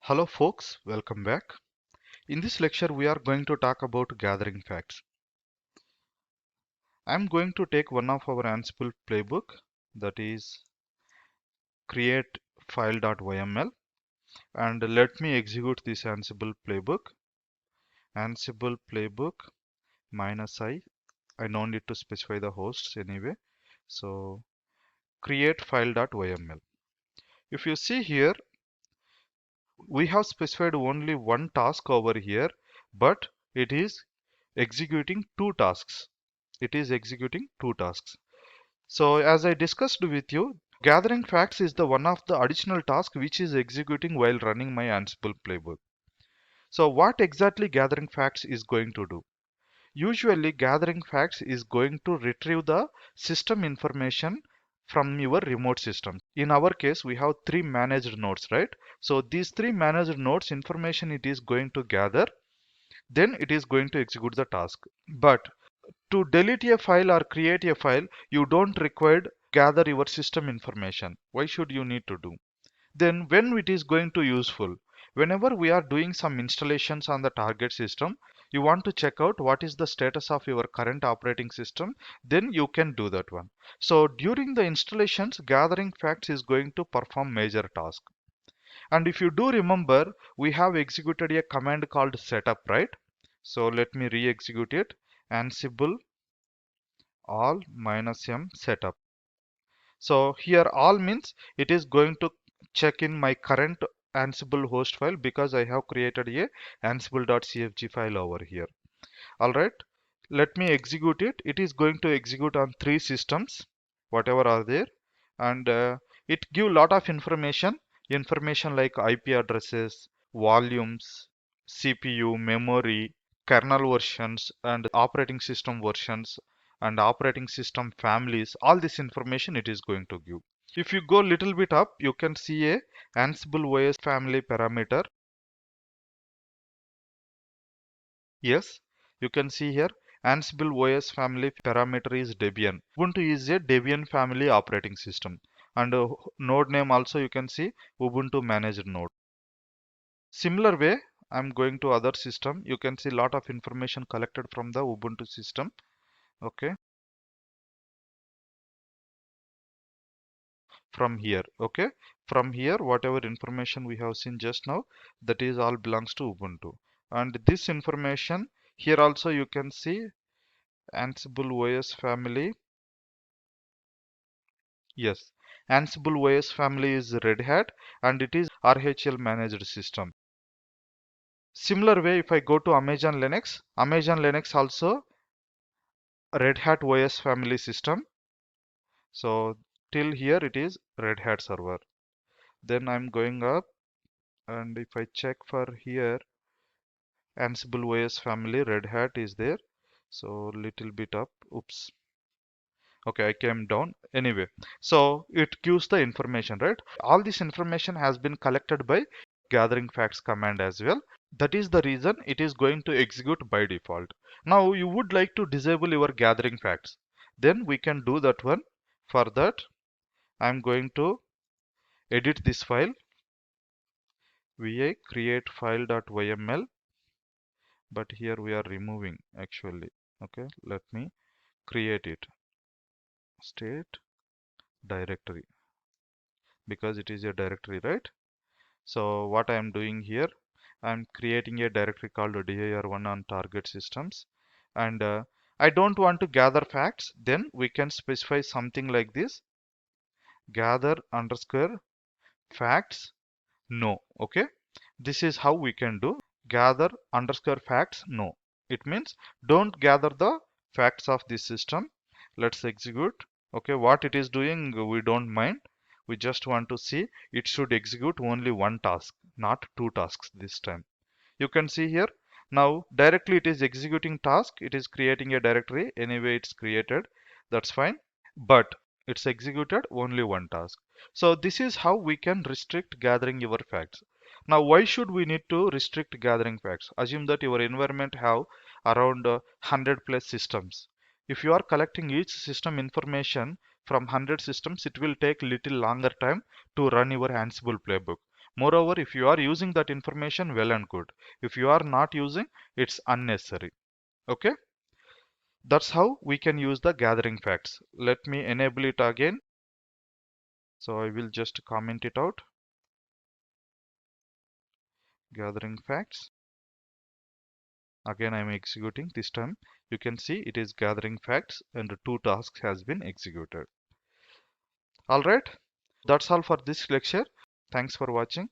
Hello folks, welcome back. In this lecture we are going to talk about gathering facts. I'm going to take one of our Ansible playbook, that is create file.yml, and let me execute this Ansible playbook. Ansible playbook -i don't need to specify the hosts anyway. So create file.yml. If you see here, we have specified only one task over here, but it is executing two tasks. It is executing two tasks. So as I discussed with you, gathering facts is the one of the additional task which is executing while running my Ansible playbook. So what exactly gathering facts is going to do? Usually gathering facts is going to retrieve the system information from your remote system. In our case, we have three managed nodes, right? So these three managed nodes information it is going to gather, then it is going to execute the task. But to delete a file or create a file, you don't require gather your system information. Why should you need to do? Then when it is going to useful? Whenever we are doing some installations on the target system, you want to check out what is the status of your current operating system, then you can do that one. So during the installations, gathering facts is going to perform major task. And if you do remember, we have executed a command called setup, right? So let me re-execute it. Ansible all -m setup. So here all means it is going to check in my current Ansible host file because I have created a ansible.cfg file over here. All right, let me execute it. It is going to execute on three systems, whatever are there, and it give lot of information like IP addresses, volumes, CPU, memory, kernel versions, and operating system versions, and operating system families. All this information it is going to give. If you go little bit up, you can see a Ansible OS family parameter. Yes, you can see here Ansible OS family parameter is Debian. Ubuntu is a Debian family operating system. And node name also you can see Ubuntu managed node. Similar way, I'm going to other system. You can see lot of information collected from the Ubuntu system. Okay, from here. Okay, from here, whatever information we have seen just now, that is all belongs to Ubuntu. And this information here also you can see Ansible OS family. Yes, Ansible OS family is Red Hat and it is RHEL managed system. Similar way, if I go to Amazon Linux also Red Hat OS family system. So till here it is Red Hat server. Then I'm going up and if I check for here Ansible OS family Red Hat is there. So little bit up. Oops. Okay, I came down anyway. So it gives the information, right? All this information has been collected by gathering facts command as well. That is the reason it is going to execute by default. Now you would like to disable your gathering facts. Then we can do that one. For that, I'm going to edit this file. Vi create file.yml, but here we are removing actually. Okay, let me create it. State directory, because it is a directory, right? So what I am doing here, I'm creating a directory called dir1 on target systems, and I don't want to gather facts. Then we can specify something like this: gather underscore facts no. Okay, this is how we can do gather underscore facts no. It means don't gather the facts of this system. Let's execute. Okay, what it is doing we don't mind. We just want to see it should execute only one task, not two tasks this time. You can see here now directly it is executing task. It is creating a directory. Anyway, it's created. That's fine. But it's executed only one task. So this is how we can restrict gathering your facts. Now, why should we need to restrict gathering facts? Assume that your environment have around 100 plus systems. If you are collecting each system information from 100 systems, it will take little longer time to run your Ansible playbook. Moreover, if you are using that information, well and good. If you are not using, it's unnecessary. Okay, that's how we can use the gathering facts. Let me enable it again. So I will just comment it out. Gathering facts. Again, I am executing. This time you can see it is gathering facts and 2 tasks has been executed. All right, that's all for this lecture. Thanks for watching.